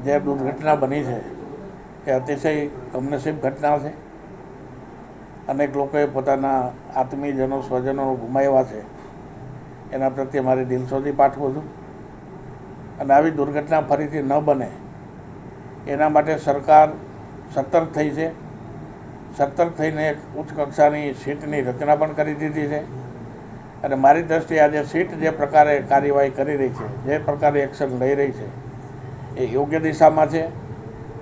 જે દુર્ઘટના બની છે એ અતિશય કમનસીબ ઘટના છે. અનેક લોકોએ પોતાના આત્મીયજનો સ્વજનો ગુમાવ્યા છે. એના પ્રત્યે મારી દિલસોજી પાઠવું છું. અને આવી દુર્ઘટના ફરીથી ન બને એના માટે સરકાર સતર્ક થઈ છે. સતર્ક થઈને એક ઉચ્ચ કક્ષાની સીટની રચના પણ કરી દીધી છે. અને મારી દ્રષ્ટિએ આજે સીટ જે પ્રકારે કાર્યવાહી કરી રહી છે, જે પ્રકારે એક્શન લઈ રહી છે, એ યોગ્ય દિશામાં છે.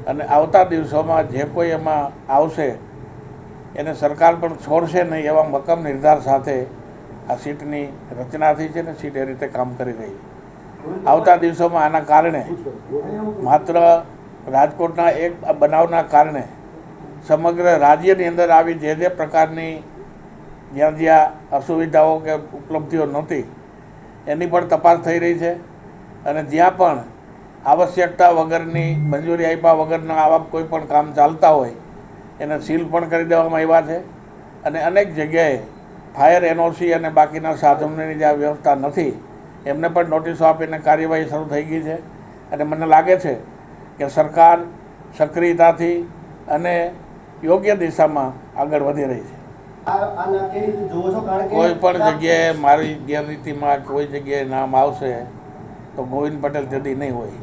અને આવતા દિવસોમાં જે કોઈ એમાં આવશે એને સરકાર પણ છોડશે નહીં એવા મક્કમ નિર્ધાર સાથે આ સીટની રચના થઈ છે ને સીટ એ રીતે કામ કરી રહી છે. આવતા દિવસોમાં આના કારણે માત્ર રાજકોટના એક બનાવના કારણે સમગ્ર રાજ્યની અંદર આવી જે પ્રકારની જ્યાં અસુવિધાઓ કે ઉપલબ્ધિઓ નહોતી એની પણ તપાસ થઈ રહી છે. અને જ્યાં પણ આવશ્યકતા વગરની મંજૂરી આપ્યા વગરના આવા કોઈ પણ કામ ચાલતા હોય એને સીલ પણ કરી દેવામાં આવ્યા છે. અને અનેક જગ્યાએ ફાયર એનઓસી અને બાકીના સાધનોની જે વ્યવસ્થા નથી એમને પણ નોટિસો આપીને કાર્યવાહી શરૂ થઈ ગઈ છે. અને મને લાગે છે કે સરકાર સક્રિયતાથી અને યોગ્ય દિશામાં આગળ વધી રહી છે. કોઈ પણ જગ્યાએ મારી ગેરરીતિમાં કોઈ જગ્યાએ નામ આવશે તો ગોવિંદ પટેલ જદી નહીં હોય.